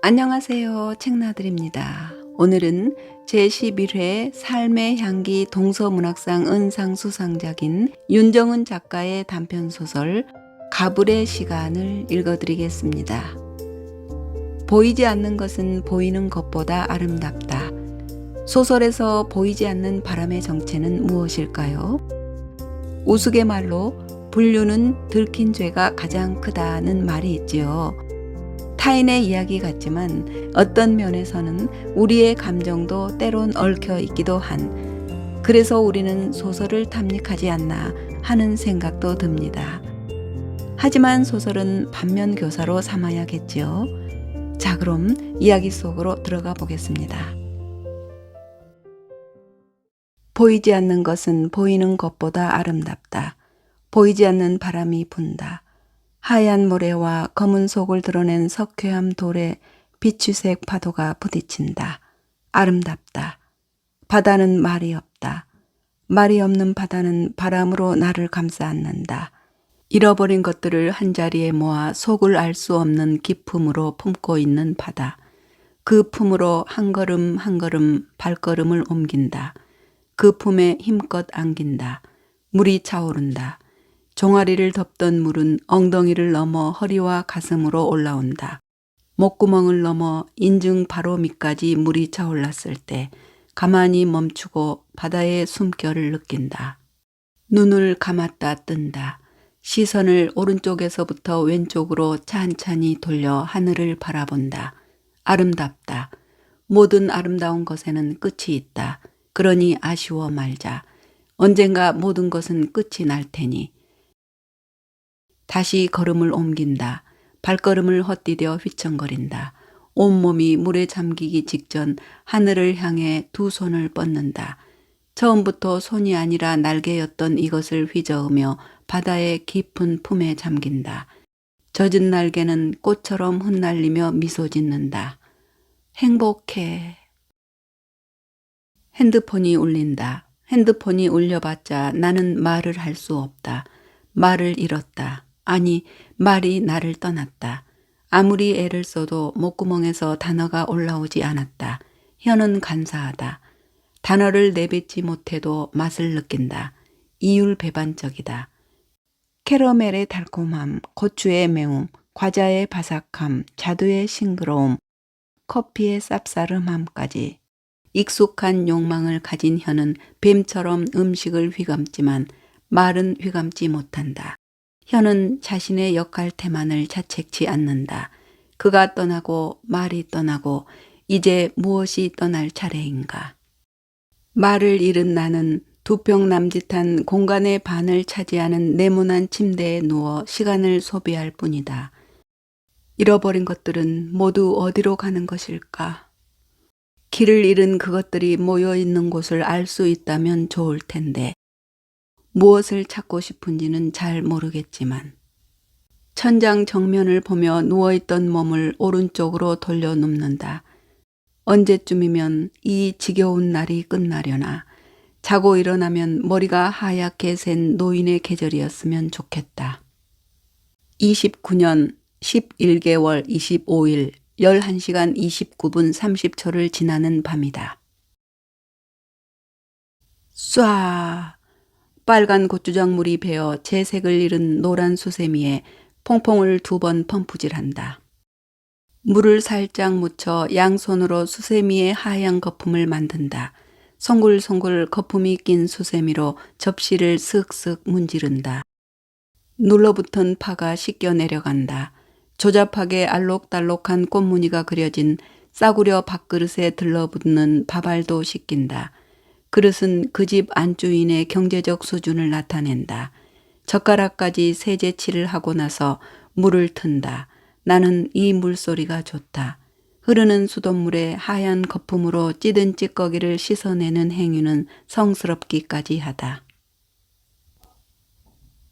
안녕하세요. 책나들입니다. 오늘은 제11회 삶의 향기 동서문학상 은상 수상작인 윤정은 작가의 단편소설 가불의 시간을 읽어드리겠습니다. 보이지 않는 것은 보이는 것보다 아름답다. 소설에서 보이지 않는 바람의 정체는 무엇일까요? 우스갯말로 불륜은 들킨 죄가 가장 크다는 말이 있지요. 타인의 이야기 같지만 어떤 면에서는 우리의 감정도 때론 얽혀 있기도 한, 그래서 우리는 소설을 탐닉하지 않나 하는 생각도 듭니다. 하지만 소설은 반면교사로 삼아야겠지요. 자, 그럼 이야기 속으로 들어가 보겠습니다. 보이지 않는 것은 보이는 것보다 아름답다. 보이지 않는 바람이 분다. 하얀 모래와 검은 속을 드러낸 석회암 돌에 비추색 파도가 부딪힌다. 아름답다. 바다는 말이 없다. 말이 없는 바다는 바람으로 나를 감싸 안는다. 잃어버린 것들을 한자리에 모아 속을 알 수 없는 기품으로 품고 있는 바다. 그 품으로 한 걸음 한 걸음 발걸음을 옮긴다. 그 품에 힘껏 안긴다. 물이 차오른다. 종아리를 덮던 물은 엉덩이를 넘어 허리와 가슴으로 올라온다. 목구멍을 넘어 인중 바로 밑까지 물이 차올랐을 때 가만히 멈추고 바다의 숨결을 느낀다. 눈을 감았다 뜬다. 시선을 오른쪽에서부터 왼쪽으로 찬찬히 돌려 하늘을 바라본다. 아름답다. 모든 아름다운 것에는 끝이 있다. 그러니 아쉬워 말자. 언젠가 모든 것은 끝이 날 테니. 다시 걸음을 옮긴다. 발걸음을 헛디뎌 휘청거린다. 온몸이 물에 잠기기 직전 하늘을 향해 두 손을 뻗는다. 처음부터 손이 아니라 날개였던 이것을 휘저으며 바다의 깊은 품에 잠긴다. 젖은 날개는 꽃처럼 흩날리며 미소 짓는다. 행복해. 핸드폰이 울린다. 핸드폰이 울려봤자 나는 말을 할 수 없다. 말을 잃었다. 아니, 말이 나를 떠났다. 아무리 애를 써도 목구멍에서 단어가 올라오지 않았다. 혀는 간사하다. 단어를 내뱉지 못해도 맛을 느낀다. 이율배반적이다. 캐러멜의 달콤함, 고추의 매움, 과자의 바삭함, 자두의 싱그러움, 커피의 쌉싸름함까지. 익숙한 욕망을 가진 혀는 뱀처럼 음식을 휘감지만 말은 휘감지 못한다. 혀는 자신의 역할 태만을 자책치 않는다. 그가 떠나고 말이 떠나고 이제 무엇이 떠날 차례인가. 말을 잃은 나는 두 평 남짓한 공간의 반을 차지하는 네모난 침대에 누워 시간을 소비할 뿐이다. 잃어버린 것들은 모두 어디로 가는 것일까? 길을 잃은 그것들이 모여 있는 곳을 알 수 있다면 좋을 텐데 무엇을 찾고 싶은지는 잘 모르겠지만 천장 정면을 보며 누워있던 몸을 오른쪽으로 돌려 눕는다. 언제쯤이면 이 지겨운 날이 끝나려나. 자고 일어나면 머리가 하얗게 샌 노인의 계절이었으면 좋겠다. 29년 11개월 25일 11시간 29분 30초를 지나는 밤이다. 쏴! 빨간 고추장물이 배어 채색을 잃은 노란 수세미에 퐁퐁을 2번 펌프질한다. 물을 살짝 묻혀 양손으로 수세미의 하얀 거품을 만든다. 송글송글 거품이 낀 수세미로 접시를 슥슥 문지른다. 눌러붙은 파가 씻겨 내려간다. 조잡하게 알록달록한 꽃무늬가 그려진 싸구려 밥그릇에 들러붙는 밥알도 씻긴다. 그릇은 그 집 안주인의 경제적 수준을 나타낸다. 젓가락까지 세제칠을 하고 나서 물을 튼다. 나는 이 물소리가 좋다. 흐르는 수돗물에 하얀 거품으로 찌든 찌꺼기를 씻어내는 행위는 성스럽기까지 하다.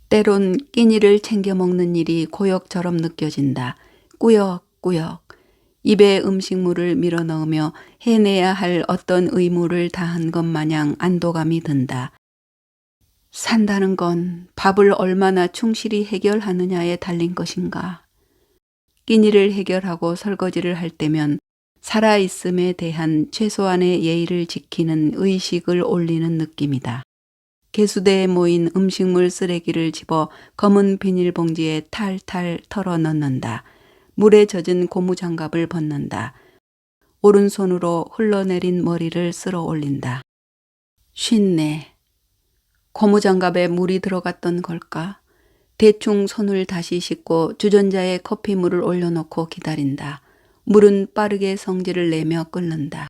때론 끼니를 챙겨 먹는 일이 고역처럼 느껴진다. 꾸역꾸역. 입에 음식물을 밀어넣으며 해내야 할 어떤 의무를 다한 것 마냥 안도감이 든다. 산다는 건 밥을 얼마나 충실히 해결하느냐에 달린 것인가. 끼니를 해결하고 설거지를 할 때면 살아있음에 대한 최소한의 예의를 지키는 의식을 올리는 느낌이다. 개수대에 모인 음식물 쓰레기를 집어 검은 비닐봉지에 탈탈 털어 넣는다. 물에 젖은 고무장갑을 벗는다. 오른손으로 흘러내린 머리를 쓸어 올린다. 쉰내. 고무장갑에 물이 들어갔던 걸까? 대충 손을 다시 씻고 주전자에 커피물을 올려놓고 기다린다. 물은 빠르게 성질을 내며 끓는다.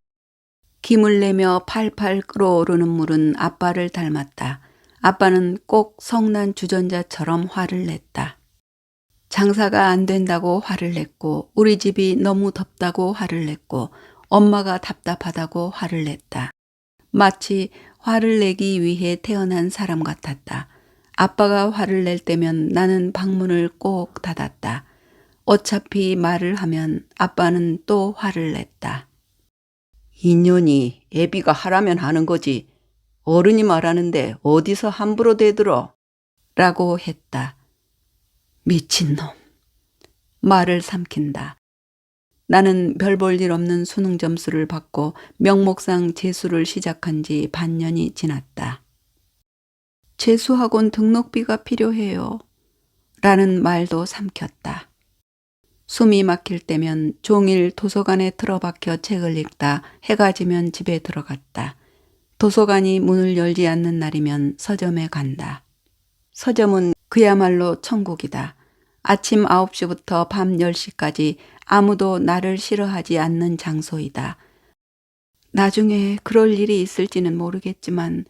김을 내며 팔팔 끓어오르는 물은 아빠를 닮았다. 아빠는 꼭 성난 주전자처럼 화를 냈다. 장사가 안 된다고 화를 냈고 우리 집이 너무 덥다고 화를 냈고 엄마가 답답하다고 화를 냈다. 마치 화를 내기 위해 태어난 사람 같았다. 아빠가 화를 낼 때면 나는 방문을 꼭 닫았다. 어차피 말을 하면 아빠는 또 화를 냈다. 인연이 애비가 하라면 하는 거지. 어른이 말하는데 어디서 함부로 대들어? 라고 했다. 미친놈. 말을 삼킨다. 나는 별 볼 일 없는 수능 점수를 받고 명목상 재수를 시작한 지 반년이 지났다. 재수학원 등록비가 필요해요. 라는 말도 삼켰다. 숨이 막힐 때면 종일 도서관에 틀어박혀 책을 읽다 해가 지면 집에 들어갔다. 도서관이 문을 열지 않는 날이면 서점에 간다. 서점은 그야말로 천국이다. 아침 9시부터 밤 10시까지 아무도 나를 싫어하지 않는 장소이다. 나중에 그럴 일이 있을지는 모르겠지만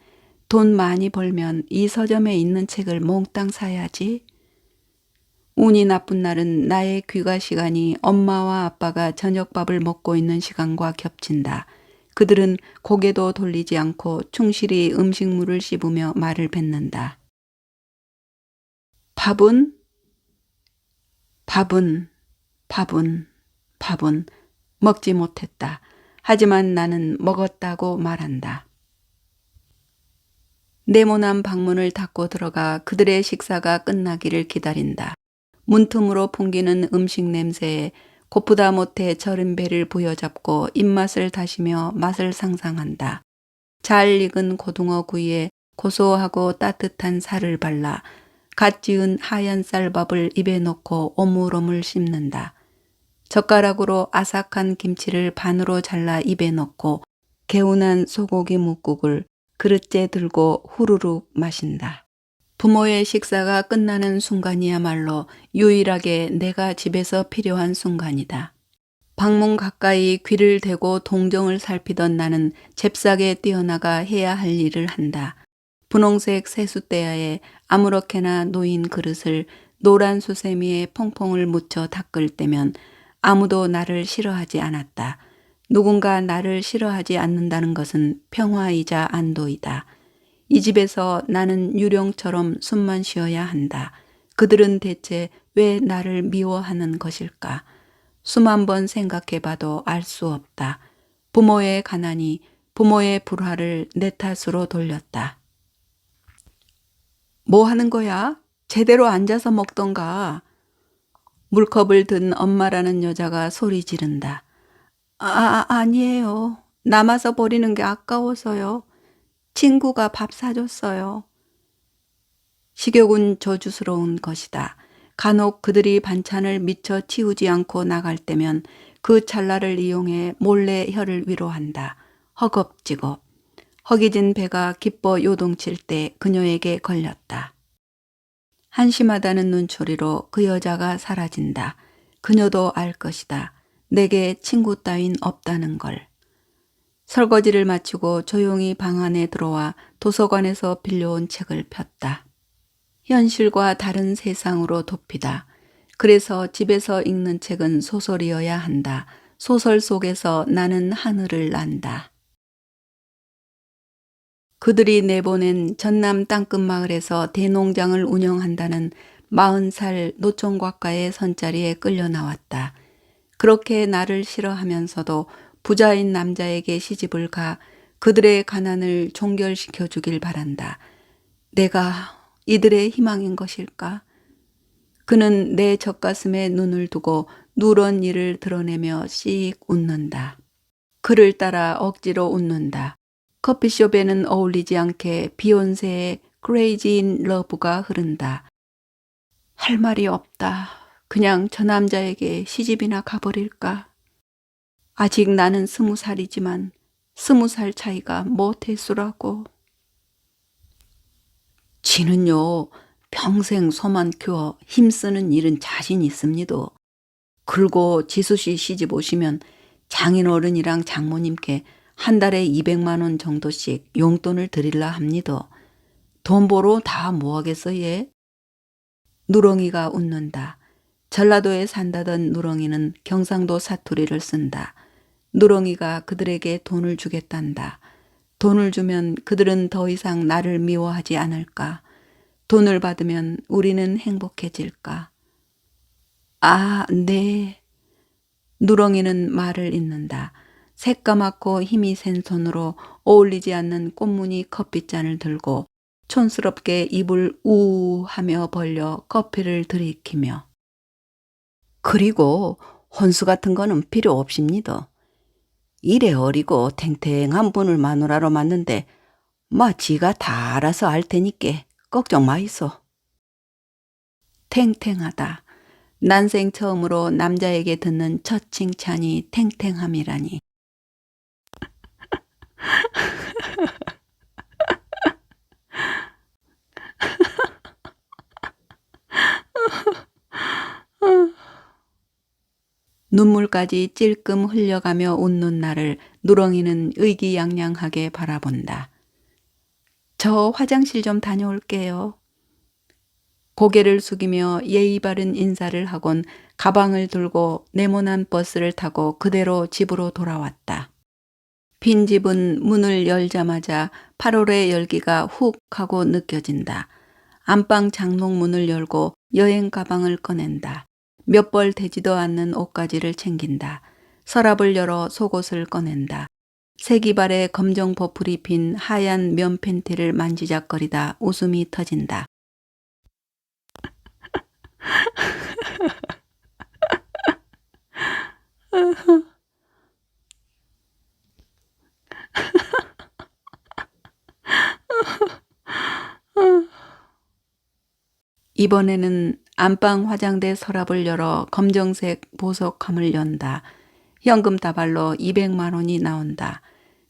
돈 많이 벌면 이 서점에 있는 책을 몽땅 사야지. 운이 나쁜 날은 나의 귀가 시간이 엄마와 아빠가 저녁밥을 먹고 있는 시간과 겹친다. 그들은 고개도 돌리지 않고 충실히 음식물을 씹으며 말을 뱉는다. 밥은 먹지 못했다. 하지만 나는 먹었다고 말한다. 네모난 방문을 닫고 들어가 그들의 식사가 끝나기를 기다린다. 문틈으로 풍기는 음식 냄새에 고프다 못해 절은 배를 부여잡고 입맛을 다시며 맛을 상상한다. 잘 익은 고등어 구이에 고소하고 따뜻한 살을 발라 갓 지은 하얀 쌀밥을 입에 넣고 오물오물 씹는다. 젓가락으로 아삭한 김치를 반으로 잘라 입에 넣고 개운한 소고기 뭇국을 그릇째 들고 후루룩 마신다. 부모의 식사가 끝나는 순간이야말로 유일하게 내가 집에서 필요한 순간이다. 방문 가까이 귀를 대고 동정을 살피던 나는 잽싸게 뛰어나가 해야 할 일을 한다. 분홍색 세숫대야에 아무렇게나 놓인 그릇을 노란 수세미에 퐁퐁을 묻혀 닦을 때면 아무도 나를 싫어하지 않았다. 누군가 나를 싫어하지 않는다는 것은 평화이자 안도이다. 이 집에서 나는 유령처럼 숨만 쉬어야 한다. 그들은 대체 왜 나를 미워하는 것일까? 수만 번 생각해봐도 알 수 없다. 부모의 가난이 부모의 불화를 내 탓으로 돌렸다. 뭐 하는 거야? 제대로 앉아서 먹던가. 물컵을 든 엄마라는 여자가 소리 지른다. 아니에요. 남아서 버리는 게 아까워서요. 친구가 밥 사줬어요. 식욕은 저주스러운 것이다. 간혹 그들이 반찬을 미처 치우지 않고 나갈 때면 그 찰나를 이용해 몰래 혀를 위로한다. 허겁지겁. 허기진 배가 기뻐 요동칠 때 그녀에게 걸렸다. 한심하다는 눈초리로 그 여자가 사라진다. 그녀도 알 것이다. 내게 친구 따윈 없다는 걸. 설거지를 마치고 조용히 방 안에 들어와 도서관에서 빌려온 책을 폈다. 현실과 다른 세상으로 돕이다. 그래서 집에서 읽는 책은 소설이어야 한다. 소설 속에서 나는 하늘을 난다. 그들이 내보낸 전남 땅끝 마을에서 대농장을 운영한다는 40살 노총각과의 선자리에 끌려 나왔다. 그렇게 나를 싫어하면서도 부자인 남자에게 시집을 가 그들의 가난을 종결시켜 주길 바란다. 내가 이들의 희망인 것일까? 그는 내 젖가슴에 눈을 두고 누런 이를 드러내며 씩 웃는다. 그를 따라 억지로 웃는다. 커피숍에는 어울리지 않게 비욘세의 Crazy in Love가 흐른다. 할 말이 없다. 그냥 저 남자에게 시집이나 가버릴까? 아직 나는 20살이지만 20살 차이가 뭐 대수라고. 지는요, 평생 소만 키워 힘쓰는 일은 자신 있습니다. 그리고 지수씨 시집 오시면 장인어른이랑 장모님께 한 달에 200만 원 정도씩 용돈을 드릴라 합니다. 돈 벌어 다 뭐하겠어 얘? 누렁이가 웃는다. 전라도에 산다던 누렁이는 경상도 사투리를 쓴다. 누렁이가 그들에게 돈을 주겠단다. 돈을 주면 그들은 더 이상 나를 미워하지 않을까? 돈을 받으면 우리는 행복해질까? 아, 네. 누렁이는 말을 잇는다. 새까맣고 힘이 센 손으로 어울리지 않는 꽃무늬 커피잔을 들고 촌스럽게 입을 우 하며 벌려 커피를 들이키며. 그리고 혼수 같은 거는 필요 없습니다. 이래 어리고 탱탱한 분을 마누라로 만는데 지가 다 알아서 알 테니께 걱정 마이소. 탱탱하다. 난생 처음으로 남자에게 듣는 첫 칭찬이 탱탱함이라니. 눈물까지 찔끔 흘려가며 웃는 나를 누렁이는 의기양양하게 바라본다. 저 화장실 좀 다녀올게요. 고개를 숙이며 예의 바른 인사를 하곤 가방을 들고 네모난 버스를 타고 그대로 집으로 돌아왔다. 빈집은 문을 열자마자 8월의 열기가 훅 하고 느껴진다. 안방 장롱문을 열고 여행 가방을 꺼낸다. 몇 벌 되지도 않는 옷가지를 챙긴다. 서랍을 열어 속옷을 꺼낸다. 세기발에 검정 보풀이 핀 하얀 면 팬티를 만지작거리다 웃음이 터진다. 이번에는 안방 화장대 서랍을 열어 검정색 보석함을 연다. 현금 다발로 200만 원이 나온다.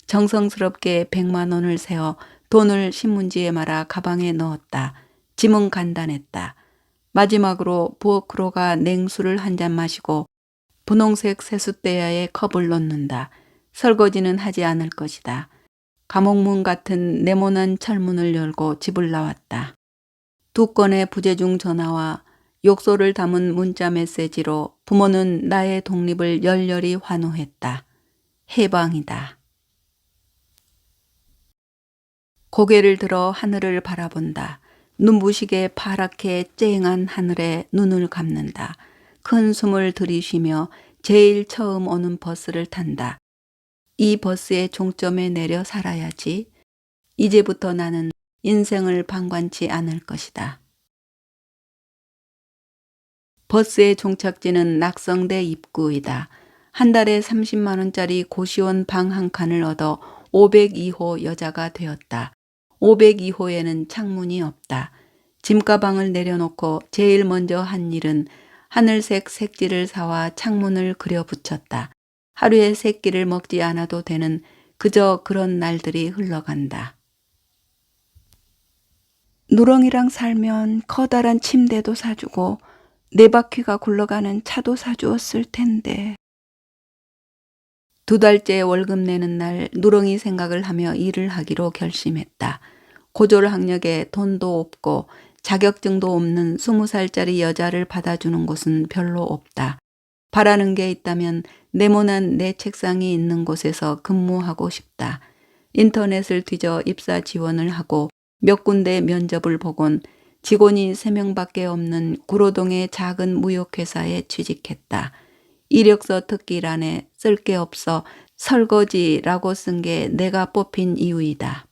정성스럽게 100만 원을 세어 돈을 신문지에 말아 가방에 넣었다. 짐은 간단했다. 마지막으로 부엌으로가 냉수를 한 잔 마시고 분홍색 세숫대야에 컵을 넣는다. 설거지는 하지 않을 것이다. 감옥문 같은 네모난 철문을 열고 집을 나왔다. 2건의 부재중 전화와 욕설을 담은 문자 메시지로 부모는 나의 독립을 열렬히 환호했다. 해방이다. 고개를 들어 하늘을 바라본다. 눈부시게 파랗게 쨍한 하늘에 눈을 감는다. 큰 숨을 들이쉬며 제일 처음 오는 버스를 탄다. 이 버스의 종점에 내려 살아야지. 이제부터 나는 인생을 방관치 않을 것이다. 버스의 종착지는 낙성대 입구이다. 한 달에 30만 원짜리 고시원 방 한 칸을 얻어 502호 여자가 되었다. 502호에는 창문이 없다. 짐가방을 내려놓고 제일 먼저 한 일은 하늘색 색지를 사와 창문을 그려 붙였다. 하루에 3끼를 먹지 않아도 되는 그저 그런 날들이 흘러간다. 누렁이랑 살면 커다란 침대도 사주고 4바퀴가 굴러가는 차도 사주었을 텐데. 2달째 월급 내는 날 누렁이 생각을 하며 일을 하기로 결심했다. 고졸학력에 돈도 없고 자격증도 없는 20살짜리 여자를 받아주는 곳은 별로 없다. 바라는 게 있다면 네모난 내 책상이 있는 곳에서 근무하고 싶다. 인터넷을 뒤져 입사 지원을 하고 몇 군데 면접을 보곤 직원이 3명밖에 없는 구로동의 작은 무역회사에 취직했다. 이력서 특기란에 쓸 게 없어 설거지라고 쓴 게 내가 뽑힌 이유이다.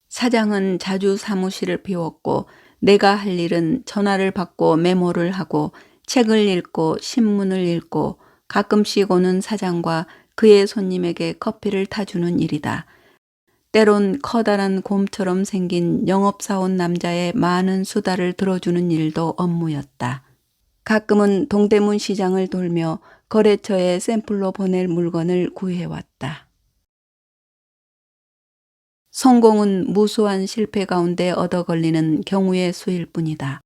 사장은 자주 사무실을 비웠고 내가 할 일은 전화를 받고 메모를 하고 책을 읽고 신문을 읽고 가끔씩 오는 사장과 그의 손님에게 커피를 타주는 일이다. 때론 커다란 곰처럼 생긴 영업사원 남자의 많은 수다를 들어주는 일도 업무였다. 가끔은 동대문 시장을 돌며 거래처에 샘플로 보낼 물건을 구해왔다. 성공은 무수한 실패 가운데 얻어 걸리는 경우의 수일 뿐이다.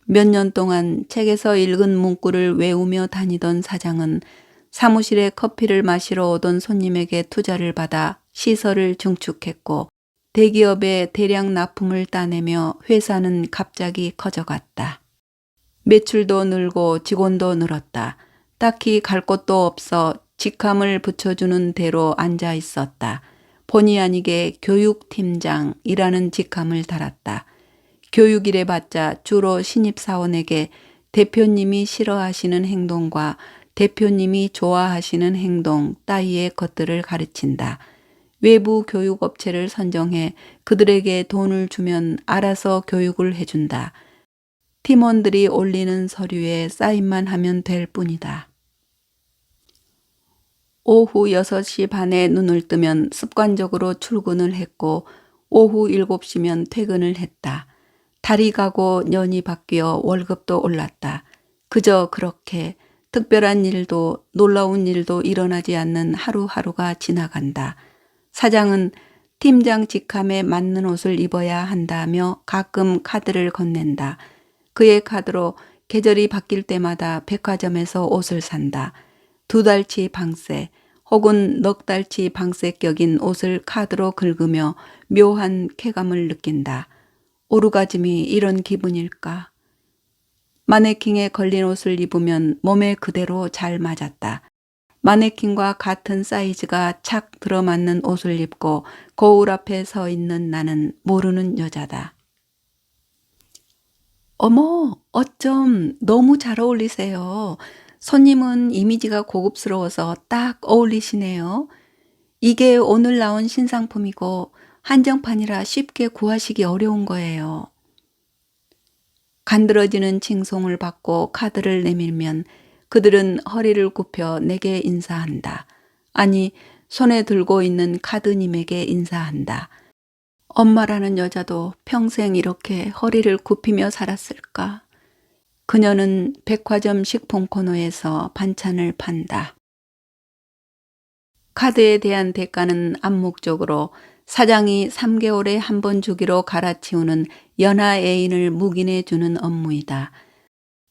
몇 년 동안 책에서 읽은 문구를 외우며 다니던 사장은 사무실에 커피를 마시러 오던 손님에게 투자를 받아 시설을 증축했고 대기업에 대량 납품을 따내며 회사는 갑자기 커져갔다. 매출도 늘고 직원도 늘었다. 딱히 갈 곳도 없어 직함을 붙여주는 대로 앉아 있었다. 본의 아니게 교육팀장이라는 직함을 달았다. 교육이래 봤자 주로 신입사원에게 대표님이 싫어하시는 행동과 대표님이 좋아하시는 행동 따위의 것들을 가르친다. 외부 교육업체를 선정해 그들에게 돈을 주면 알아서 교육을 해준다. 팀원들이 올리는 서류에 사인만 하면 될 뿐이다. 오후 6시 반에 눈을 뜨면 습관적으로 출근을 했고 오후 7시면 퇴근을 했다. 달이 가고 년이 바뀌어 월급도 올랐다. 그저 그렇게 특별한 일도 놀라운 일도 일어나지 않는 하루하루가 지나간다. 사장은 팀장 직함에 맞는 옷을 입어야 한다며 가끔 카드를 건넨다. 그의 카드로 계절이 바뀔 때마다 백화점에서 옷을 산다. 2달치 방세 혹은 넉 달치 방세 격인 옷을 카드로 긁으며 묘한 쾌감을 느낀다. 오르가즘이 이런 기분일까? 마네킹에 걸린 옷을 입으면 몸에 그대로 잘 맞았다. 마네킹과 같은 사이즈가 착 들어맞는 옷을 입고 거울 앞에 서 있는 나는 모르는 여자다. 어머, 어쩜 너무 잘 어울리세요. 손님은 이미지가 고급스러워서 딱 어울리시네요. 이게 오늘 나온 신상품이고 한정판이라 쉽게 구하시기 어려운 거예요. 간드러지는 칭송을 받고 카드를 내밀면 그들은 허리를 굽혀 내게 인사한다. 아니, 손에 들고 있는 카드님에게 인사한다. 엄마라는 여자도 평생 이렇게 허리를 굽히며 살았을까? 그녀는 백화점 식품 코너에서 반찬을 판다. 카드에 대한 대가는 암묵적으로 사장이 3개월에 한 번 주기로 갈아치우는 연하 애인을 묵인해 주는 업무이다.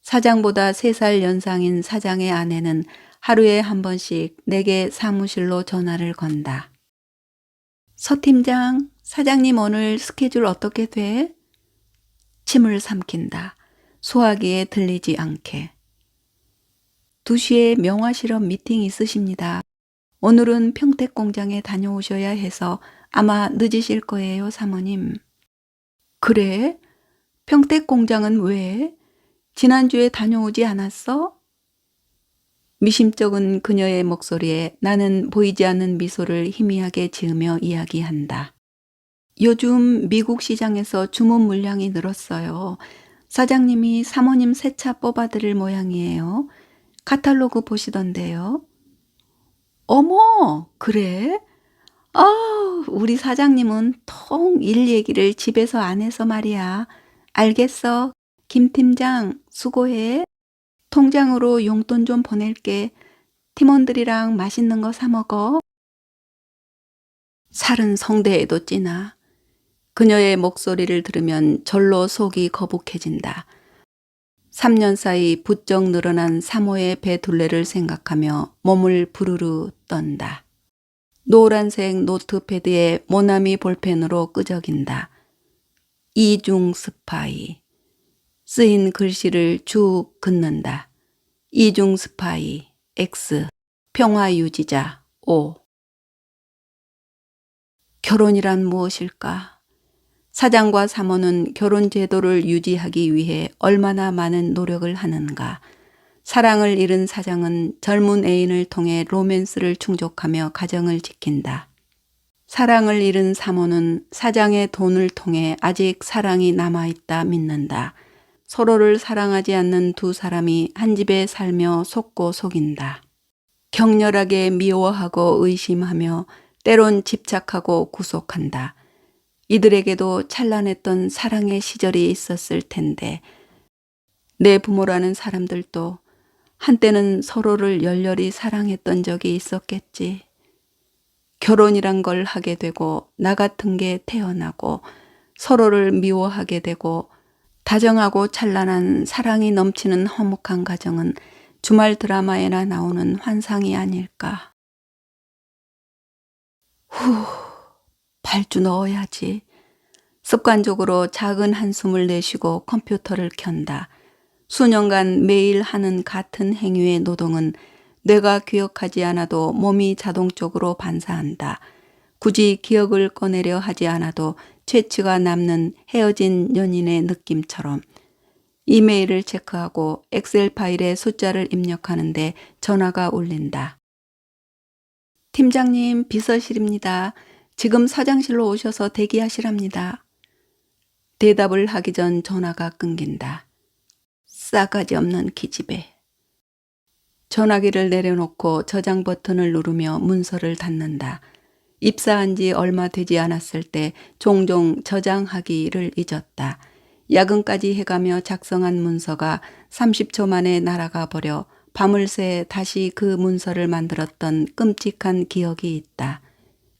사장보다 3살 연상인 사장의 아내는 하루에 한 번씩 내게 사무실로 전화를 건다. 서 팀장, 사장님 오늘 스케줄 어떻게 돼? 침을 삼킨다. 소화기에 들리지 않게. 2시에 명화 실험 미팅 있으십니다. 오늘은 평택 공장에 다녀오셔야 해서 아마 늦으실 거예요, 사모님. 그래? 평택 공장은 왜? 지난주에 다녀오지 않았어? 미심쩍은 그녀의 목소리에 나는 보이지 않는 미소를 희미하게 지으며 이야기한다. 요즘 미국 시장에서 주문 물량이 늘었어요. 사장님이 사모님 새 차 뽑아드릴 모양이에요. 카탈로그 보시던데요. 어머, 그래? 아, 우리 사장님은 통 일 얘기를 집에서 안 해서 말이야. 알겠어. 김 팀장, 수고해. 통장으로 용돈 좀 보낼게. 팀원들이랑 맛있는 거 사 먹어. 살은 성대에도 찌나. 그녀의 목소리를 들으면 절로 속이 거북해진다. 3년 사이 부쩍 늘어난 사모의 배 둘레를 생각하며 몸을 부르르 떤다. 노란색 노트패드에 모나미 볼펜으로 끄적인다. 이중 스파이. 쓰인 글씨를 쭉 긋는다. 이중 스파이 X. 평화 유지자 O. 결혼이란 무엇일까? 사장과 사모는 결혼 제도를 유지하기 위해 얼마나 많은 노력을 하는가. 사랑을 잃은 사장은 젊은 애인을 통해 로맨스를 충족하며 가정을 지킨다. 사랑을 잃은 사모는 사장의 돈을 통해 아직 사랑이 남아있다 믿는다. 서로를 사랑하지 않는 두 사람이 한 집에 살며 속고 속인다. 격렬하게 미워하고 의심하며 때론 집착하고 구속한다. 이들에게도 찬란했던 사랑의 시절이 있었을 텐데 내 부모라는 사람들도 한때는 서로를 열렬히 사랑했던 적이 있었겠지. 결혼이란 걸 하게 되고 나 같은 게 태어나고 서로를 미워하게 되고 다정하고 찬란한 사랑이 넘치는 화목한 가정은 주말 드라마에나 나오는 환상이 아닐까. 후, 발주 넣어야지. 습관적으로 작은 한숨을 내쉬고 컴퓨터를 켠다. 수년간 매일 하는 같은 행위의 노동은 뇌가 기억하지 않아도 몸이 자동적으로 반사한다. 굳이 기억을 꺼내려 하지 않아도 채취가 남는 헤어진 연인의 느낌처럼. 이메일을 체크하고 엑셀 파일에 숫자를 입력하는데 전화가 울린다. 팀장님, 비서실입니다. 지금 사장실로 오셔서 대기하시랍니다. 대답을 하기 전 전화가 끊긴다. 싸가지 없는 기집애. 전화기를 내려놓고 저장 버튼을 누르며 문서를 닫는다. 입사한 지 얼마 되지 않았을 때 종종 저장하기를 잊었다. 야근까지 해가며 작성한 문서가 30초 만에 날아가 버려 밤을 새 다시 그 문서를 만들었던 끔찍한 기억이 있다.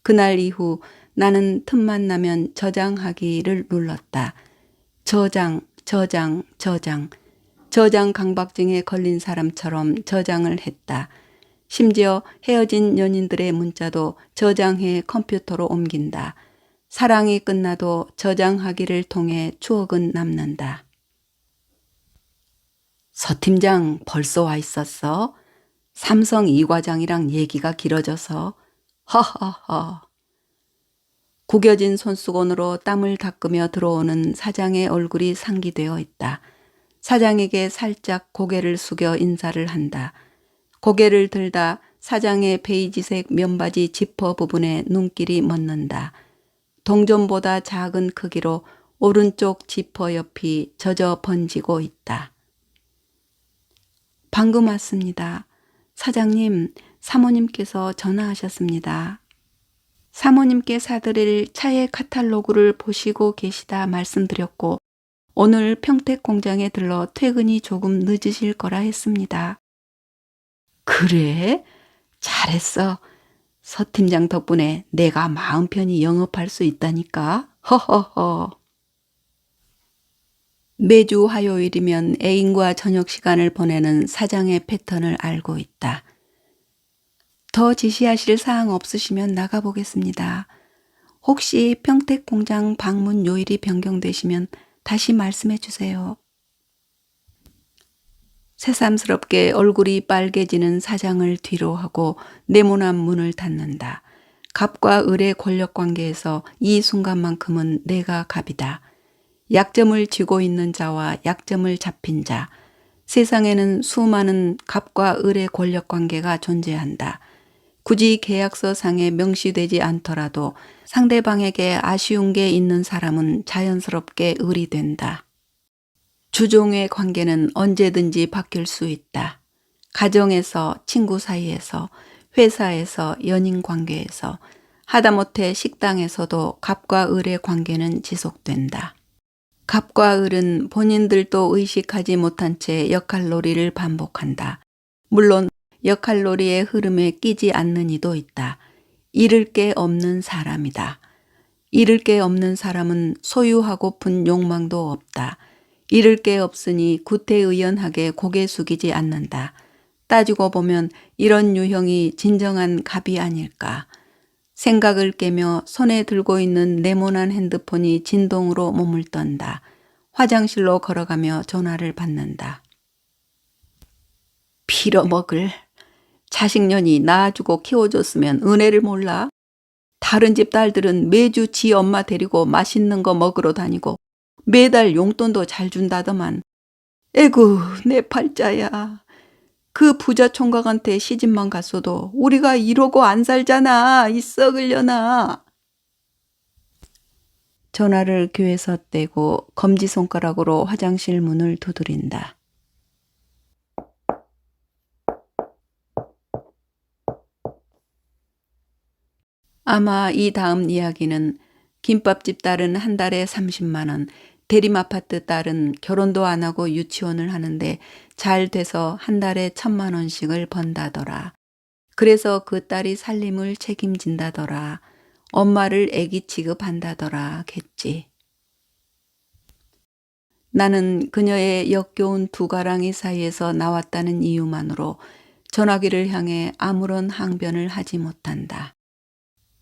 그날 이후 나는 틈만 나면 저장하기를 눌렀다. 저장. 저장 강박증에 걸린 사람처럼 저장을 했다. 심지어 헤어진 연인들의 문자도 저장해 컴퓨터로 옮긴다. 사랑이 끝나도 저장하기를 통해 추억은 남는다. 서 팀장 벌써 와 있었어? 삼성 이 과장이랑 얘기가 길어져서. 허허허. 구겨진 손수건으로 땀을 닦으며 들어오는 사장의 얼굴이 상기되어 있다. 사장에게 살짝 고개를 숙여 인사를 한다. 고개를 들다 사장의 베이지색 면바지 지퍼 부분에 눈길이 멎는다. 동전보다 작은 크기로 오른쪽 지퍼 옆이 젖어 번지고 있다. 방금 왔습니다. 사장님, 사모님께서 전화하셨습니다. 사모님께 사드릴 차의 카탈로그를 보시고 계시다 말씀드렸고 오늘 평택 공장에 들러 퇴근이 조금 늦으실 거라 했습니다. 그래? 잘했어. 서 팀장 덕분에 내가 마음 편히 영업할 수 있다니까. 허허허. 매주 화요일이면 애인과 저녁 시간을 보내는 사장의 패턴을 알고 있다. 더 지시하실 사항 없으시면 나가보겠습니다. 혹시 평택 공장 방문 요일이 변경되시면 다시 말씀해 주세요. 새삼스럽게 얼굴이 빨개지는 사장을 뒤로 하고 네모난 문을 닫는다. 갑과 을의 권력관계에서 이 순간만큼은 내가 갑이다. 약점을 쥐고 있는 자와 약점을 잡힌 자. 세상에는 수많은 갑과 을의 권력관계가 존재한다. 굳이 계약서상에 명시되지 않더라도 상대방에게 아쉬운 게 있는 사람은 자연스럽게 을이 된다. 주종의 관계는 언제든지 바뀔 수 있다. 가정에서, 친구 사이에서, 회사에서, 연인 관계에서, 하다못해 식당에서도 갑과 을의 관계는 지속된다. 갑과 을은 본인들도 의식하지 못한 채 역할놀이를 반복한다. 물론 역할놀이의 흐름에 끼지 않는 이도 있다. 잃을 게 없는 사람이다. 잃을 게 없는 사람은 소유하고픈 욕망도 없다. 잃을 게 없으니 구태의연하게 고개 숙이지 않는다. 따지고 보면 이런 유형이 진정한 갑이 아닐까. 생각을 깨며 손에 들고 있는 네모난 핸드폰이 진동으로 몸을 떤다. 화장실로 걸어가며 전화를 받는다. 빌어먹을. 자식년이 낳아주고 키워줬으면 은혜를 몰라? 다른 집 딸들은 매주 지 엄마 데리고 맛있는 거 먹으러 다니고 매달 용돈도 잘 준다더만. 에구, 내 팔자야. 그 부자 총각한테 시집만 갔어도 우리가 이러고 안 살잖아. 이 썩으려나. 전화를 귀에서 떼고 검지손가락으로 화장실 문을 두드린다. 아마 이 다음 이야기는 김밥집 딸은 한 달에 30만 원, 대림아파트 딸은 결혼도 안 하고 유치원을 하는데 잘 돼서 한 달에 1,000만 원씩을 번다더라. 그래서 그 딸이 살림을 책임진다더라. 엄마를 애기 취급한다더라 겠지. 나는 그녀의 역겨운 두 가랑이 사이에서 나왔다는 이유만으로 전화기를 향해 아무런 항변을 하지 못한다.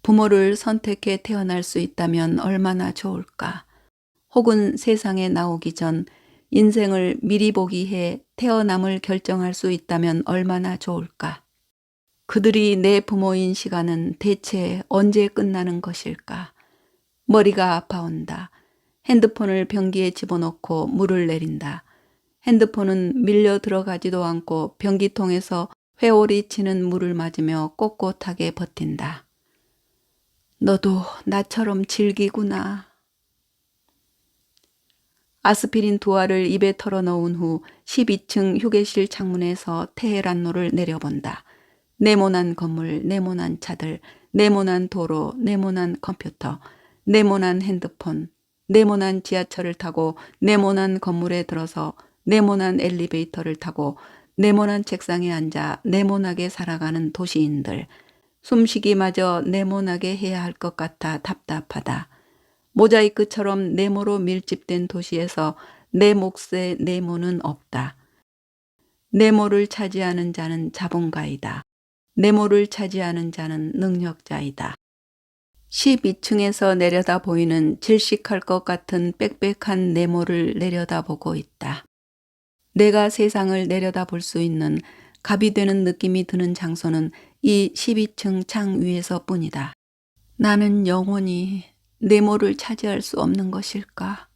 부모를 선택해 태어날 수 있다면 얼마나 좋을까? 혹은 세상에 나오기 전 인생을 미리 보기 해 태어남을 결정할 수 있다면 얼마나 좋을까? 그들이 내 부모인 시간은 대체 언제 끝나는 것일까? 머리가 아파온다. 핸드폰을 변기에 집어넣고 물을 내린다. 핸드폰은 밀려 들어가지도 않고 변기통에서 회오리 치는 물을 맞으며 꼿꼿하게 버틴다. 너도 나처럼 질기구나. 아스피린 2알을 입에 털어넣은 후 12층 휴게실 창문에서 테헤란로를 내려본다. 네모난 건물, 네모난 차들, 네모난 도로, 네모난 컴퓨터, 네모난 핸드폰, 네모난 지하철을 타고 네모난 건물에 들어서 네모난 엘리베이터를 타고 네모난 책상에 앉아 네모나게 살아가는 도시인들. 숨쉬기마저 네모나게 해야 할 것 같아 답답하다. 모자이크처럼 네모로 밀집된 도시에서 내 몫에 네모는 없다. 네모를 차지하는 자는 자본가이다. 네모를 차지하는 자는 능력자이다. 12층에서 내려다 보이는 질식할 것 같은 빽빽한 네모를 내려다보고 있다. 내가 세상을 내려다볼 수 있는 갑이 되는 느낌이 드는 장소는 이 12층 창 위에서 뿐이다. 나는 영원히 네모를 차지할 수 없는 것일까?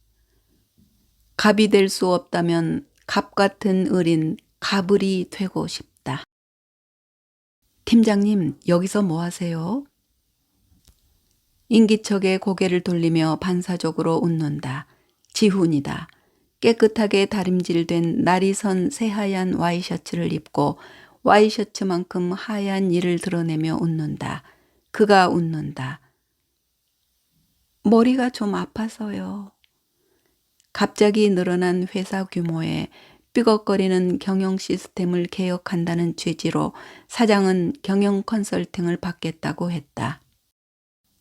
갑이 될 수 없다면 갑 같은 을인 갑을이 되고 싶다. 팀장님, 여기서 뭐 하세요? 인기척에 고개를 돌리며 반사적으로 웃는다. 지훈이다. 깨끗하게 다림질된 날이 선 새하얀 와이셔츠를 입고 와이셔츠만큼 하얀 이를 드러내며 웃는다. 그가 웃는다. 머리가 좀 아파서요. 갑자기 늘어난 회사 규모에 삐걱거리는 경영 시스템을 개혁한다는 취지로 사장은 경영 컨설팅을 받겠다고 했다.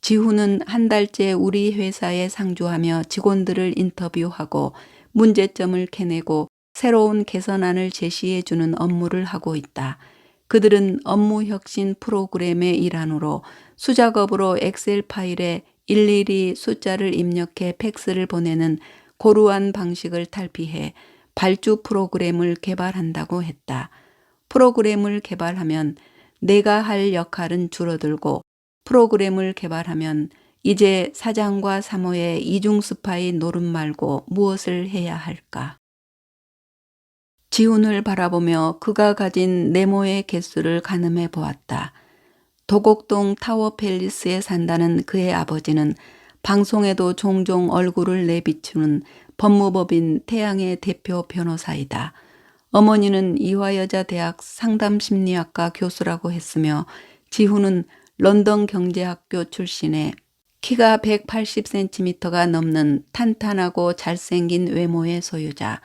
지훈은 한 달째 우리 회사에 상주하며 직원들을 인터뷰하고 문제점을 캐내고 새로운 개선안을 제시해주는 업무를 하고 있다. 그들은 업무 혁신 프로그램의 일환으로 수작업으로 엑셀 파일에 일일이 숫자를 입력해 팩스를 보내는 고루한 방식을 탈피해 발주 프로그램을 개발한다고 했다. 프로그램을 개발하면 내가 할 역할은 줄어들고 프로그램을 개발하면 이제 사장과 사모의 이중 스파이 노름 말고 무엇을 해야 할까? 지훈을 바라보며 그가 가진 네모의 개수를 가늠해 보았다. 도곡동 타워 팰리스에 산다는 그의 아버지는 방송에도 종종 얼굴을 내비추는 법무법인 태양의 대표 변호사이다. 어머니는 이화여자대학 상담심리학과 교수라고 했으며 지훈은 런던 경제학교 출신에 키가 180cm가 넘는 탄탄하고 잘생긴 외모의 소유자.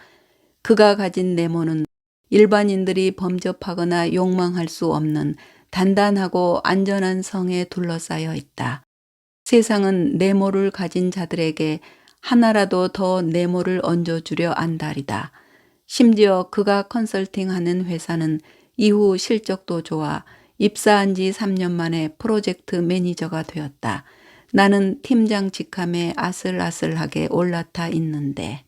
그가 가진 네모는 일반인들이 범접하거나 욕망할 수 없는 단단하고 안전한 성에 둘러싸여 있다. 세상은 네모를 가진 자들에게 하나라도 더 네모를 얹어주려 안달이다. 심지어 그가 컨설팅하는 회사는 이후 실적도 좋아 입사한 지 3년 만에 프로젝트 매니저가 되었다. 나는 팀장 직함에 아슬아슬하게 올라타 있는데.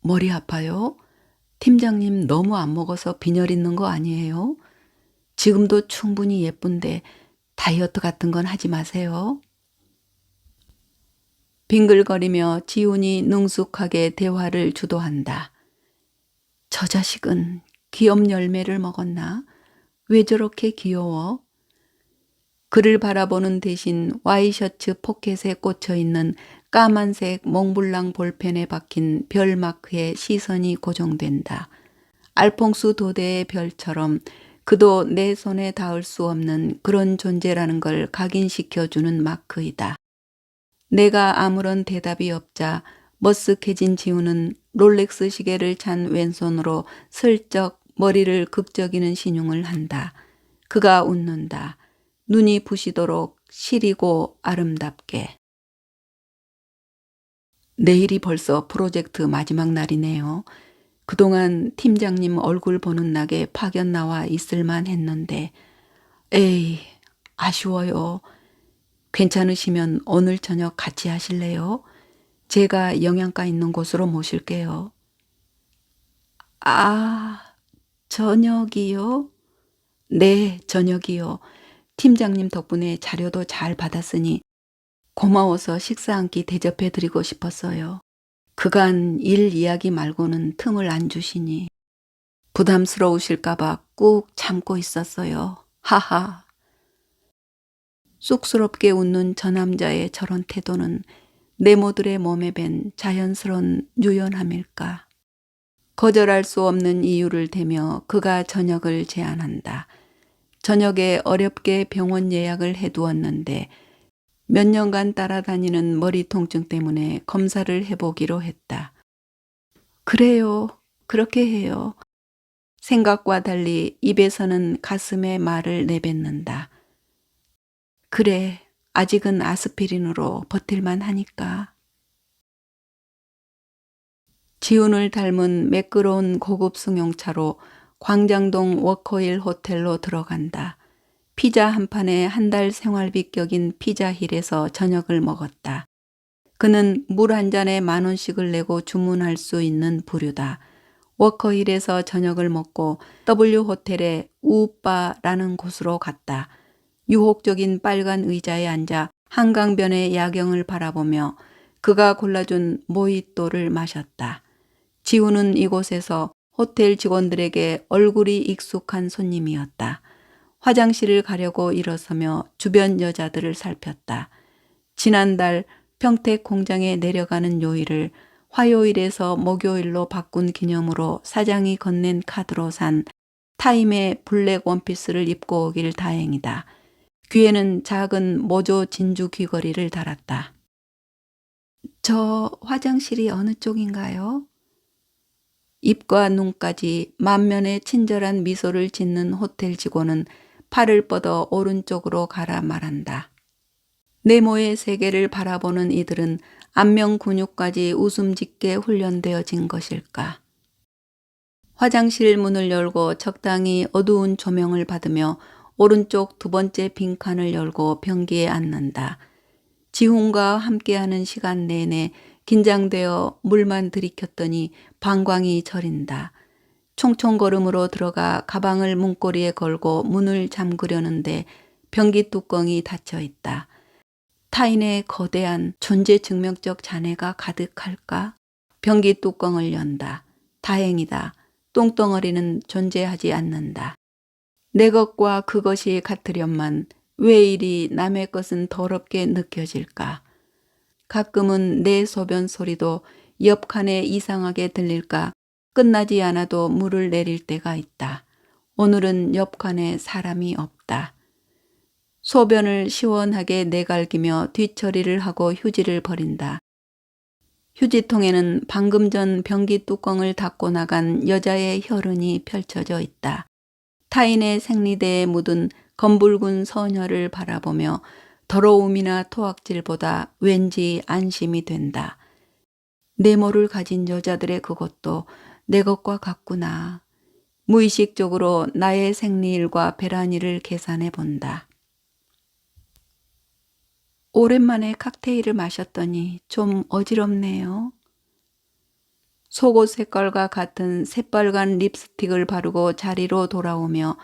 머리 아파요? 팀장님 너무 안 먹어서 빈혈 있는 거 아니에요? 지금도 충분히 예쁜데 다이어트 같은 건 하지 마세요. 빙글거리며 지훈이 능숙하게 대화를 주도한다. 저 자식은 귀염 열매를 먹었나? 왜 저렇게 귀여워? 그를 바라보는 대신 와이셔츠 포켓에 꽂혀있는 까만색 몽블랑 볼펜에 박힌 별 마크에 시선이 고정된다. 알퐁스 도데의 별처럼 그도 내 손에 닿을 수 없는 그런 존재라는 걸 각인시켜주는 마크이다. 내가 아무런 대답이 없자 머쓱해진 지우는 롤렉스 시계를 찬 왼손으로 슬쩍 머리를 극적이는 신용을 한다. 그가 웃는다. 눈이 부시도록 시리고 아름답게. 내일이 벌써 프로젝트 마지막 날이네요. 그동안 팀장님 얼굴 보는 낙에 파견 나와 있을만 했는데 에이, 아쉬워요. 괜찮으시면 오늘 저녁 같이 하실래요? 제가 영양가 있는 곳으로 모실게요. 아, 저녁이요? 네, 저녁이요. 팀장님 덕분에 자료도 잘 받았으니 고마워서 식사 한 끼 대접해 드리고 싶었어요. 그간 일 이야기 말고는 틈을 안 주시니 부담스러우실까봐 꾹 참고 있었어요. 하하. 쑥스럽게 웃는 저 남자의 저런 태도는 네모들의 몸에 밴 자연스러운 유연함일까. 거절할 수 없는 이유를 대며 그가 저녁을 제안한다. 저녁에 어렵게 병원 예약을 해두었는데 몇 년간 따라다니는 머리 통증 때문에 검사를 해보기로 했다. 그래요. 그렇게 해요. 생각과 달리 입에서는 가슴에 말을 내뱉는다. 그래, 아직은 아스피린으로 버틸만 하니까. 지훈을 닮은 매끄러운 고급 승용차로 광장동 워커힐 호텔로 들어간다. 피자 한 판에 한 달 생활비 격인 피자힐에서 저녁을 먹었다. 그는 물 한 잔에 10,000원씩을 내고 주문할 수 있는 부류다. 워커힐에서 저녁을 먹고 W호텔의 우빠라는 곳으로 갔다. 유혹적인 빨간 의자에 앉아 한강변의 야경을 바라보며 그가 골라준 모히또를 마셨다. 지우는 이곳에서 호텔 직원들에게 얼굴이 익숙한 손님이었다. 화장실을 가려고 일어서며 주변 여자들을 살폈다. 지난달 평택 공장에 내려가는 요일을 화요일에서 목요일로 바꾼 기념으로 사장이 건넨 카드로 산 타임의 블랙 원피스를 입고 오길 다행이다. 귀에는 작은 모조 진주 귀걸이를 달았다. 저 화장실이 어느 쪽인가요? 입과 눈까지 만면에 친절한 미소를 짓는 호텔 직원은 팔을 뻗어 오른쪽으로 가라 말한다. 네모의 세계를 바라보는 이들은 안면 근육까지 웃음 짓게 훈련되어진 것일까. 화장실 문을 열고 적당히 어두운 조명을 받으며 오른쪽 두 번째 빈칸을 열고 변기에 앉는다. 지훈과 함께하는 시간 내내 긴장되어 물만 들이켰더니 방광이 저린다. 총총걸음으로 들어가 가방을 문고리에 걸고 문을 잠그려는데 변기 뚜껑이 닫혀 있다. 타인의 거대한 존재증명적 잔해가 가득할까? 변기 뚜껑을 연다. 다행이다. 똥덩어리는 존재하지 않는다. 내 것과 그것이 같으련만 왜 이리 남의 것은 더럽게 느껴질까? 가끔은 내 소변 소리도 옆 칸에 이상하게 들릴까 끝나지 않아도 물을 내릴 때가 있다. 오늘은 옆 칸에 사람이 없다. 소변을 시원하게 내갈기며 뒷처리를 하고 휴지를 버린다. 휴지통에는 방금 전 변기 뚜껑을 닫고 나간 여자의 혈흔이 펼쳐져 있다. 타인의 생리대에 묻은 검붉은 소녀를 바라보며 더러움이나 토악질보다 왠지 안심이 된다. 네모를 가진 여자들의 그것도 내 것과 같구나. 무의식적으로 나의 생리일과 배란일을 계산해 본다. 오랜만에 칵테일을 마셨더니 좀 어지럽네요. 속옷 색깔과 같은 새빨간 립스틱을 바르고 자리로 돌아오며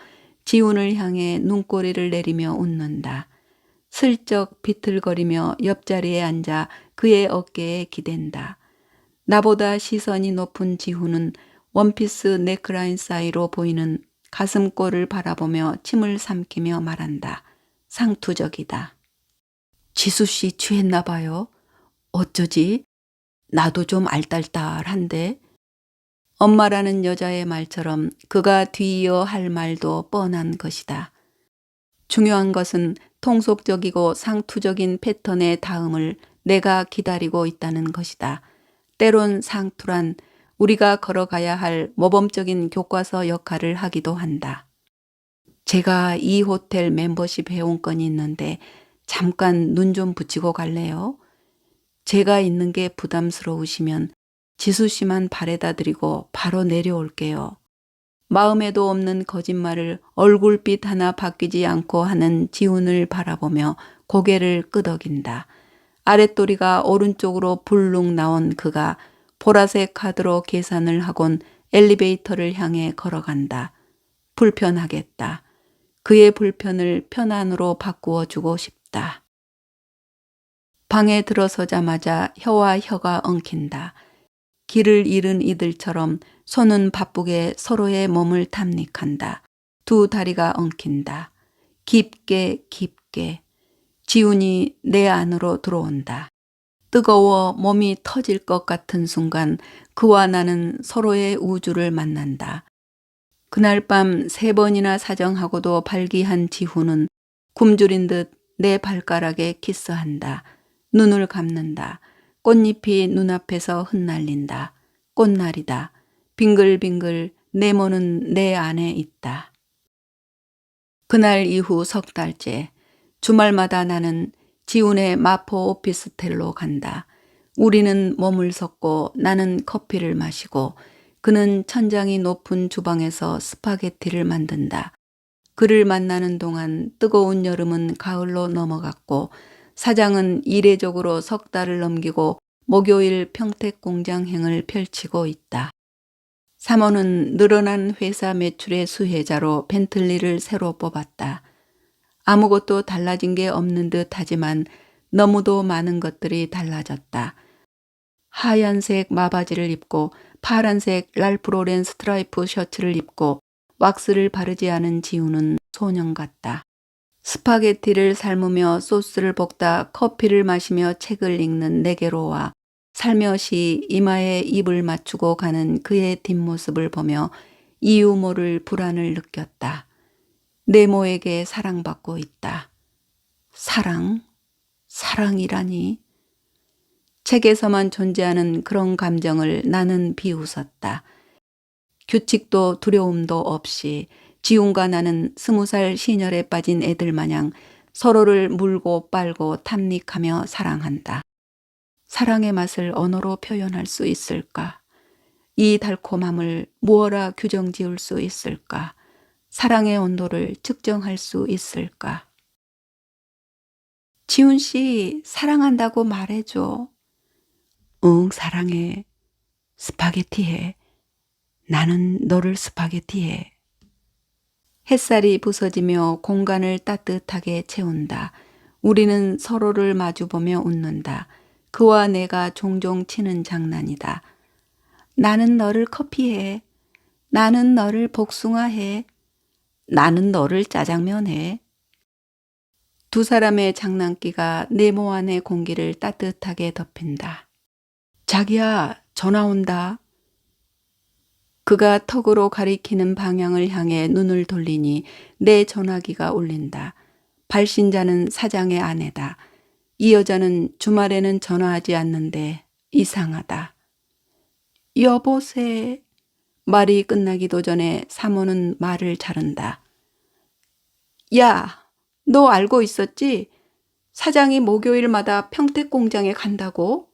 지훈을 향해 눈꼬리를 내리며 웃는다. 슬쩍 비틀거리며 옆자리에 앉아 그의 어깨에 기댄다. 나보다 시선이 높은 지훈은 원피스 넥라인 사이로 보이는 가슴골을 바라보며 침을 삼키며 말한다. 상투적이다. 지수 씨 취했나 봐요. 어쩌지? 나도 좀 알딸딸한데. 엄마라는 여자의 말처럼 그가 뒤이어 할 말도 뻔한 것이다. 중요한 것은 통속적이고 상투적인 패턴의 다음을 내가 기다리고 있다는 것이다. 때론 상투란 우리가 걸어가야 할 모범적인 교과서 역할을 하기도 한다. 제가 이 호텔 멤버십 회원권이 있는데 잠깐 눈 좀 붙이고 갈래요? 제가 있는 게 부담스러우시면 지수 씨만 바래다 드리고 바로 내려올게요. 마음에도 없는 거짓말을 얼굴빛 하나 바뀌지 않고 하는 지훈을 바라보며 고개를 끄덕인다. 아랫도리가 오른쪽으로 불룩 나온 그가 보라색 카드로 계산을 하곤 엘리베이터를 향해 걸어간다. 불편하겠다. 그의 불편을 편안으로 바꾸어 주고 싶다. 방에 들어서자마자 혀와 혀가 엉킨다. 길을 잃은 이들처럼 손은 바쁘게 서로의 몸을 탐닉한다. 두 다리가 엉킨다. 깊게 깊게. 지훈이 내 안으로 들어온다. 뜨거워 몸이 터질 것 같은 순간 그와 나는 서로의 우주를 만난다. 그날 밤 3번이나 사정하고도 발기한 지훈은 굶주린 듯 내 발가락에 키스한다. 눈을 감는다. 꽃잎이 눈앞에서 흩날린다. 꽃날이다. 빙글빙글 네모는 내 안에 있다. 그날 이후 3달째 주말마다 나는 지훈의 마포 오피스텔로 간다. 우리는 몸을 섞고 나는 커피를 마시고 그는 천장이 높은 주방에서 스파게티를 만든다. 그를 만나는 동안 뜨거운 여름은 가을로 넘어갔고 사장은 이례적으로 3달을 넘기고 목요일 평택공장행을 펼치고 있다. 사모는 늘어난 회사 매출의 수혜자로 벤틀리를 새로 뽑았다. 아무것도 달라진 게 없는 듯 하지만 너무도 많은 것들이 달라졌다. 하얀색 마바지를 입고 파란색 랄프 로렌 스트라이프 셔츠를 입고 왁스를 바르지 않은 지훈은 소년 같다. 스파게티를 삶으며 소스를 볶다 커피를 마시며 책을 읽는 내게로와 살며시 이마에 입을 맞추고 가는 그의 뒷모습을 보며 이유 모를 불안을 느꼈다. 네모에게 사랑받고 있다. 사랑? 사랑이라니? 책에서만 존재하는 그런 감정을 나는 비웃었다. 규칙도 두려움도 없이 지훈과 나는 20살 시녀에 빠진 애들 마냥 서로를 물고 빨고 탐닉하며 사랑한다. 사랑의 맛을 언어로 표현할 수 있을까? 이 달콤함을 무어라 규정 지을 수 있을까? 사랑의 온도를 측정할 수 있을까? 지훈 씨, 사랑한다고 말해줘. 응, 사랑해. 스파게티 해. 나는 너를 스파게티 해. 햇살이 부서지며 공간을 따뜻하게 채운다. 우리는 서로를 마주보며 웃는다. 그와 내가 종종 치는 장난이다. 나는 너를 커피해. 나는 너를 복숭아해. 나는 너를 짜장면해. 두 사람의 장난기가 네모 안의 공기를 따뜻하게 덮인다. 자기야, 전화 온다. 그가 턱으로 가리키는 방향을 향해 눈을 돌리니 내 전화기가 울린다. 발신자는 사장의 아내다. 이 여자는 주말에는 전화하지 않는데 이상하다. 여보세. 말이 끝나기도 전에 사모는 말을 자른다. 야, 너 알고 있었지? 사장이 목요일마다 평택공장에 간다고?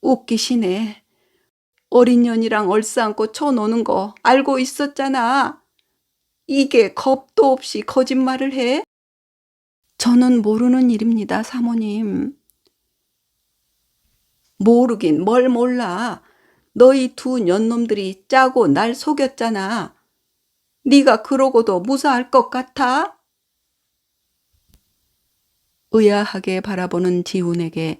웃기시네. 어린 년이랑 얼싸안고 쳐노는 거 알고 있었잖아. 이게 겁도 없이 거짓말을 해? 저는 모르는 일입니다, 사모님. 모르긴 뭘 몰라. 너희 두 년놈들이 짜고 날 속였잖아. 네가 그러고도 무사할 것 같아? 의아하게 바라보는 지훈에게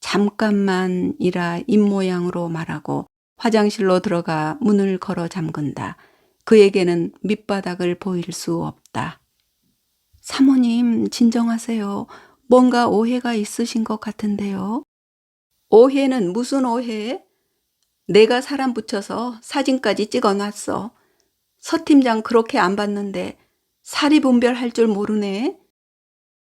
잠깐만이라 입모양으로 말하고 화장실로 들어가 문을 걸어 잠근다. 그에게는 밑바닥을 보일 수 없다. 사모님, 진정하세요. 뭔가 오해가 있으신 것 같은데요. 오해는 무슨 오해? 내가 사람 붙여서 사진까지 찍어놨어. 서 팀장 그렇게 안 봤는데 사리 분별할 줄 모르네.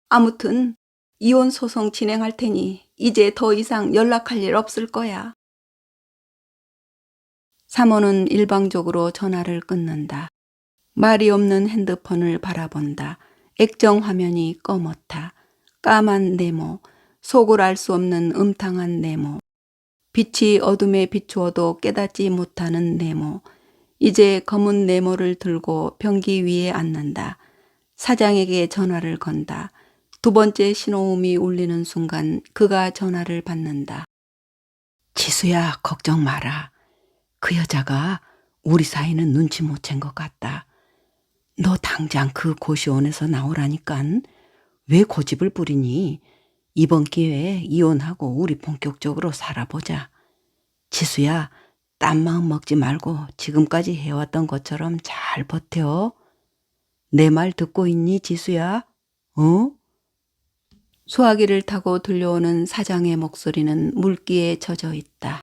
아무튼 이혼 소송 진행할 테니 이제 더 이상 연락할 일 없을 거야. 사모는 일방적으로 전화를 끊는다. 말이 없는 핸드폰을 바라본다. 액정 화면이 꺼멓다. 까만 네모, 속을 알 수 없는 음탕한 네모. 빛이 어둠에 비추어도 깨닫지 못하는 네모. 이제 검은 네모를 들고 변기 위에 앉는다. 사장에게 전화를 건다. 두 번째 신호음이 울리는 순간 그가 전화를 받는다. 지수야, 걱정 마라. 그 여자가 우리 사이는 눈치 못 챈 것 같다. 너 당장 그 고시원에서 나오라니깐. 왜 고집을 부리니? 이번 기회에 이혼하고 우리 본격적으로 살아보자. 지수야, 딴 마음 먹지 말고 지금까지 해왔던 것처럼 잘 버텨. 내 말 듣고 있니, 지수야? 어? 수화기를 타고 들려오는 사장의 목소리는 물기에 젖어 있다.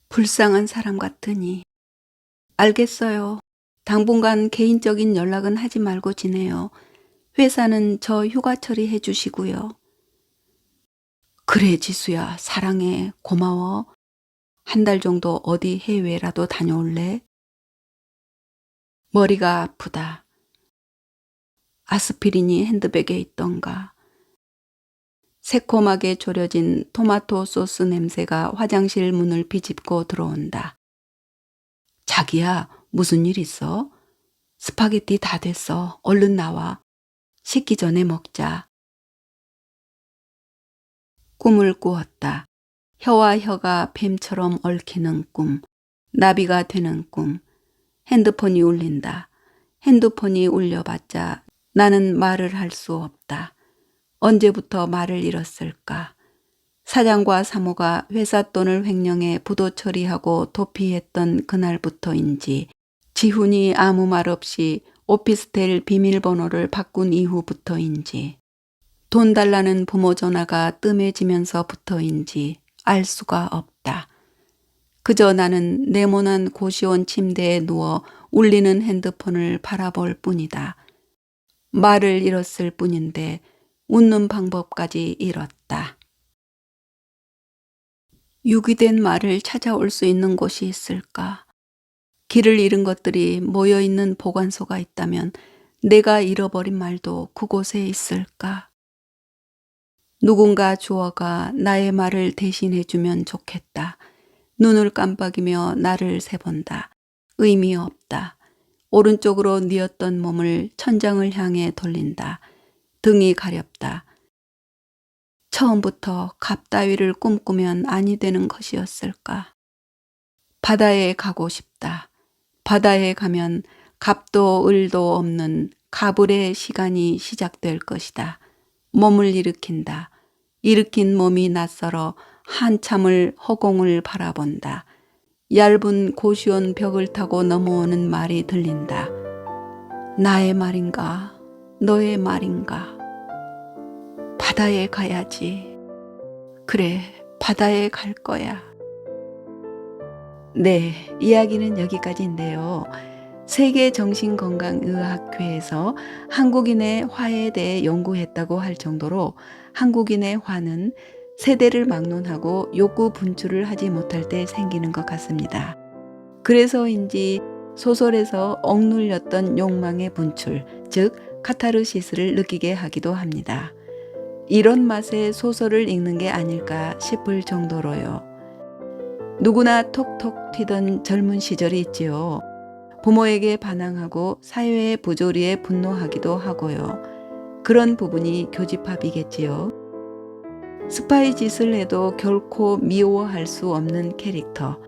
불쌍한 사람 같으니. 알겠어요. 당분간 개인적인 연락은 하지 말고 지내요. 회사는 저 휴가 처리해 주시고요. 그래, 지수야. 사랑해. 고마워. 한 달 정도 어디 해외라도 다녀올래? 머리가 아프다. 아스피린이 핸드백에 있던가. 새콤하게 졸여진 토마토 소스 냄새가 화장실 문을 비집고 들어온다. 자기야, 무슨 일 있어? 스파게티 다 됐어. 얼른 나와. 식기 전에 먹자. 꿈을 꾸었다. 혀와 혀가 뱀처럼 얽히는 꿈. 나비가 되는 꿈. 핸드폰이 울린다. 핸드폰이 울려봤자 나는 말을 할 수 없다. 언제부터 말을 잃었을까? 사장과 사모가 회사 돈을 횡령해 부도 처리하고 도피했던 그날부터인지, 지훈이 아무 말 없이 오피스텔 비밀번호를 바꾼 이후부터인지, 돈 달라는 부모 전화가 뜸해지면서부터인지 알 수가 없다. 그저 나는 네모난 고시원 침대에 누워 울리는 핸드폰을 바라볼 뿐이다. 말을 잃었을 뿐인데 웃는 방법까지 잃었다. 유기된 말을 찾아올 수 있는 곳이 있을까? 길을 잃은 것들이 모여있는 보관소가 있다면 내가 잃어버린 말도 그곳에 있을까? 누군가 주어가 나의 말을 대신해주면 좋겠다. 눈을 깜빡이며 나를 세본다. 의미 없다. 오른쪽으로 뉘었던 몸을 천장을 향해 돌린다. 등이 가렵다. 처음부터 갑 따위를 꿈꾸면 아니 되는 것이었을까? 바다에 가고 싶다. 바다에 가면 갑도 을도 없는 가불의 시간이 시작될 것이다. 몸을 일으킨다. 일으킨 몸이 낯설어 한참을 허공을 바라본다. 얇은 고시원 벽을 타고 넘어오는 말이 들린다. 나의 말인가? 너의 말인가? 바다에 가야지. 그래, 바다에 갈 거야. 네, 이야기는 여기까지인데요. 세계정신건강의학회에서 한국인의 화에 대해 연구했다고 할 정도로 한국인의 화는 세대를 막론하고 욕구 분출을 하지 못할 때 생기는 것 같습니다. 그래서인지 소설에서 억눌렸던 욕망의 분출, 즉 카타르시스를 느끼게 하기도 합니다. 이런 맛에 소설을 읽는 게 아닐까 싶을 정도로요. 누구나 톡톡 튀던 젊은 시절이 있지요. 부모에게 반항하고 사회의 부조리에 분노하기도 하고요. 그런 부분이 교집합이겠지요. 스파이 짓을 해도 결코 미워할 수 없는 캐릭터.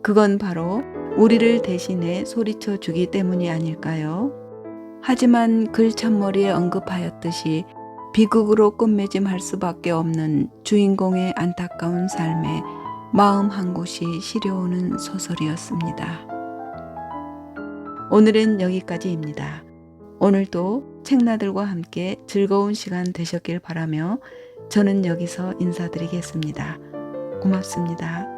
그건 바로 우리를 대신해 소리쳐 주기 때문이 아닐까요? 하지만 글참머리에 언급하였듯이 비극으로 끝맺음할 수밖에 없는 주인공의 안타까운 삶에 마음 한 곳이 시려오는 소설이었습니다. 오늘은 여기까지입니다. 오늘도 책나들과 함께 즐거운 시간 되셨길 바라며 저는 여기서 인사드리겠습니다. 고맙습니다.